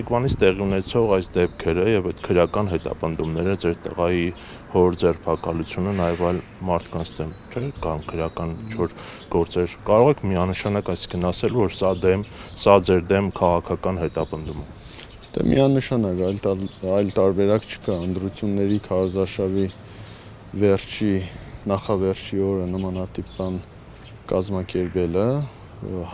Երեկվանից տեղի ունեցող այս դեպքերը եւ այդ քրեական հետապնդումները ձեր տղայի հոր ձերբակալությունը նաեւ այլ մարդկանց դեմ չէ կամ քրեական չոր գործեր կարող եք միանշանակ այսինքն ասել որ սա ձեր դեմ քաղաքական հետապնդում է։ Դե միանշանակ այլ տարբերակ չկա ընտրությունների քարոզարշավի նախավերջի օրը նմանատիպ բան կազմակերպելը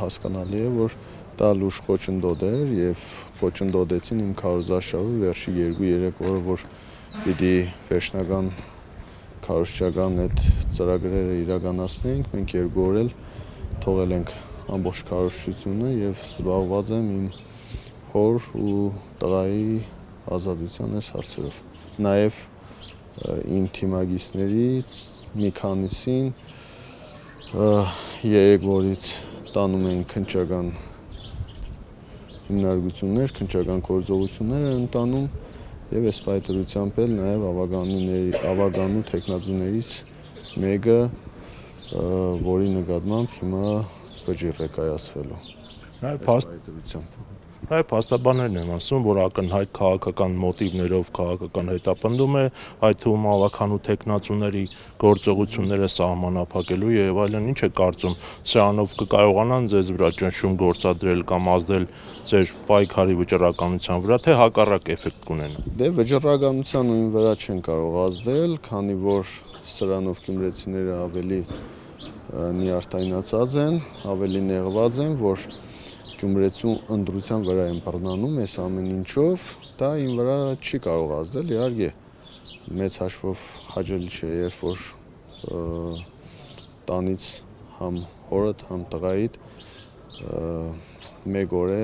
հասկանալի է որ դա լուրջ խոչընդոտ էր եւ խոչընդոտեցին իմ քարոզարշավը վերջի 2-3 օրը որ պիտի վերջնական քարոզչական այդ ծրագրերը իրականացնենք մենք 2 օր էլ թողել ենք ամբողջ քարոզչությունը եւ զբաղված եմ իմ հոր ու տղայի ազատության այս հարցերով նաեւ իմ թիմագիստներից մի քանիսին երեկվորից տանում էին քննչական հիմնարկություններ, քննչական գործողություններ են ընտանում եւ այս պայթրությամբ էլ նաեւ ավագանու տեխնազուներից մեկը որի նկատմամբ հիմա վճիռ է կայացվելու։ Այ փաստաբաններն են ասում, որ ակնհայտ քաղաքական մոտիվներով քաղաքական հետապնդում է, այդ թվում ավագանու տեխնազուների գործողությունները սահմանափակելու եւ այլն, ինչ է կարծում, սրանով կկարողանան ձեզ վրա ճնշում գործադրել կամ ազդել ձեր պայքարի վճռականության վրա, թե հակառակ էֆեկտ կունենա։ Դե վճռականության ու ին վրա չեն կարող ազդել, քանի որ սրանով գյումրեցիները ավելի նյարդայնացած են, ավելի նեղված են, որ գյումրեցու ընտրության վրա են բռնանում այս ամեն ինչով, դա ին վրա չի կարող ազդել, իհարկե մեծ հաշվով հաճելի չէ, երբ որ տանից համ հորդ, համ տղայիդ մեկ օր է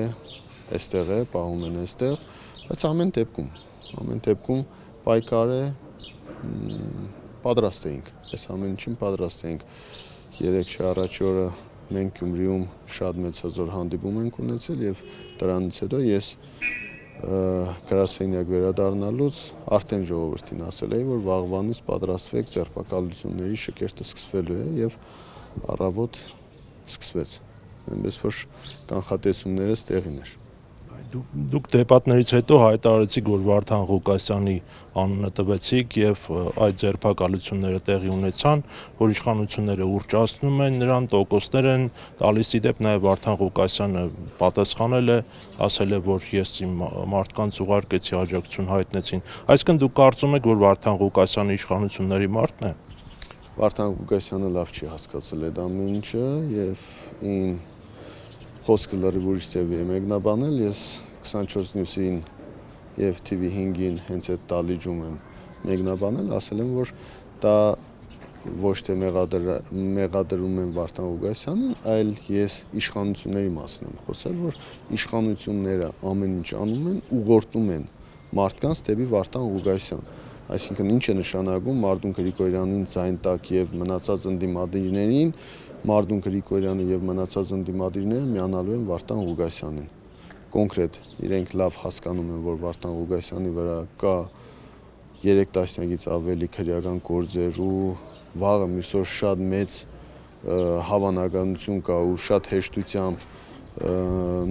այստեղ է, պահում են այստեղ, բայց ամեն դեպքում պայքար է, պատրաստ էինք, այս ամեն ինչին պատրաստ էինք, 3 առաջի օրը մենք Գյումրիում շատ մեծ հզոր հանդիպում ենք ունեցել եւ դրանից հետո ես գրասենյակ վերադառնալուց արդեն ժողովրդին ասել էի, որ վաղվանից պատրաստվեք ձերբակալությունների շքերթը սկսվելու է եւ առավոտ սկսվեց, այնպես որ կանխատեսումներս տեղին էր։ Դուք դեպատներից հետո հայտարարեցիք, որ Վարդան Ղուկասյանի անունը տվեցիք եւ այդ ձերբակալությունները տեղի ունեցան, որ իշխանությունները ուռճացնում են նրան, տոկոսներ են տալիս, իդեպ նաեւ Վարդան Ղուկասյանը պատասխանել է, ասել է, որ ես իմ մարդկանց ուղարկեցի, աջակցություն հայտնեցին, այսինքն դուք կարծում եք, որ Վարդան Ղուկասյանը իշխանությունների մարդն է։ Վարդան Ղուկասյանը լավ չի հասկացել այդ ամեն ինչը եւ իմ խոսքը լրիվ ուրիշ ձևի է մեկնաբանել, ես 24 News-ին եւ TV5-ին հենց այդ տալիջում եմ մեկնաբանել, ասել եմ, որ դա ոչ թե մեղադրում եմ Վարդան Ղուկասյանին, այլ ես իշխանությունների մասին եմ խոսել, որ իշխանությունները ամեն ինչ անում են, ուղղորդում են մարդկանց դեպի Վարդան Ղուկասյան, այսինքն ինչ է նշանակում Մարդուն Գրիգորյանին ձայն տակ եւ մնացած ընդդիմադիրներին, Մարդուն Գրիգորյանը եւ մնացած ընդդիմադիրները միանալու են Վարդան Ղուկասյանին։ Կոնկրետ իրենք լավ հասկանում են, որ Վարդան Ղուկասյանի վրա կա 3 տասնյակից ավելի քրեական գործեր ու վաղը մյուսօր շատ մեծ հավանականություն կա ու շատ հեշտությամբ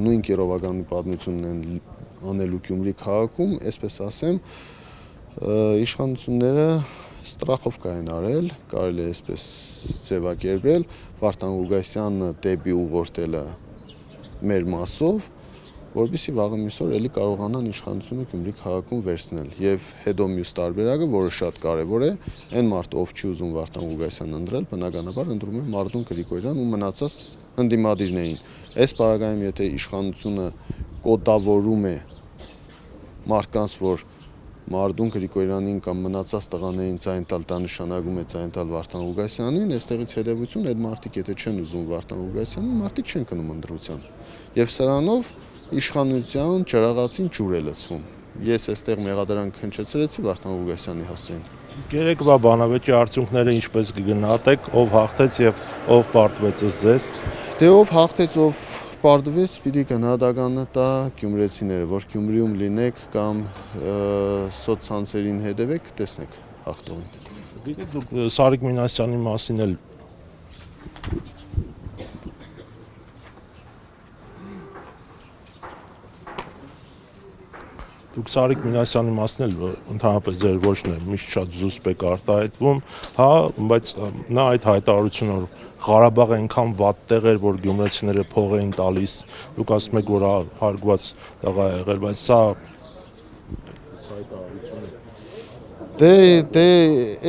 նույն կիրովականի պատմությունն են անելու Գյումրի քաղաքում, այսպես ասեմ, իշխանությունները ստրախովկա են արել, կարելի է այսպես ձևակերպել, Վարդան Ղուկասյանը դեպի ուղղորդելը մեր մասով, որպեսզի վաղը մյուսօր էլի կարողանան իշխանությունը Գյումրի քաղաքում վերցնել եւ հետո մյուս տարբերակը, որը շատ կարեւոր է, այն մարդը, ով չի ուզում Վարդան Ղուկասյանն ընտրել, բնականաբար ընտրում է Մարդուն Գրիգորյան ու մնացած ընդդիմադիրներին։ Այս պարագայում եթե իշխանությունը կոտավորում է մարդկանց, որ Մարդուն Գրիգորյանին կամ մնացած տղաներին ձայն տալ, դա նշանակում է ձայն տալ Վարդան Ղուկասյանին, այստեղից հետևություն այդ մարդիկ եթե չեն ուզում Վարդան Ղուկասյանին, մարդիկ չեն գնում ընտրության։ Եվ սրանով իշխանության ջրաղացին ջուր է լցվում։ Ես այստեղ մեղադրանք հնչեցրեցի Վարդան Ղուկասյանի հասցեին։ Երեկվա բանավեճի արդյունքները ինչպես կգնահատեք, ով հաղթեց եւ ով պարտվեց ըստ ձեզ։ Դե ով հաղթեց, ով պարտվեց, պիտի գնահատականը տա գյումրեցիները, որ Գյումրիում լինեք կամ սոցցանցերին հետևեք, տեսնեք հաղթողին։ Գիտեք դուք Սարիկ Մինասյանի մասին էլ Դուք Սարիկ Մինասյանի մասն էլ ընդհանրապես ձեր ոչն է միշտ շատ զուսպ եք արտահայտվում, հա, բայց նա այդ հայտարարությունը որ Ղարաբաղը այնքան վատ տեղ էր, որ գյումրեցիները փող էին տալիս, դուք ասում եք, որ հարգված տեղ է եղել, բայց սա հայտարարությունը Դե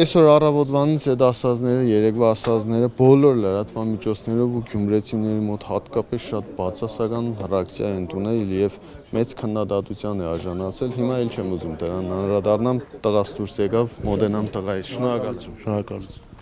այսօր առավոտվանից այդ ասածները, երեկվա ասածները բոլոր լրատվամիջոցներով ու գյումրեցիների մոտ հատկապես շատ բացասական ռեակցիա են ունեցել եւ մեծ քննադատության է արժանացել։ Հիմա էլ չեմ ուզում դրան անդրադառնամ, տղաս դուրս եկավ, մոդենամ տղայի։ Շնորհակալություն։ շնորհակալություն։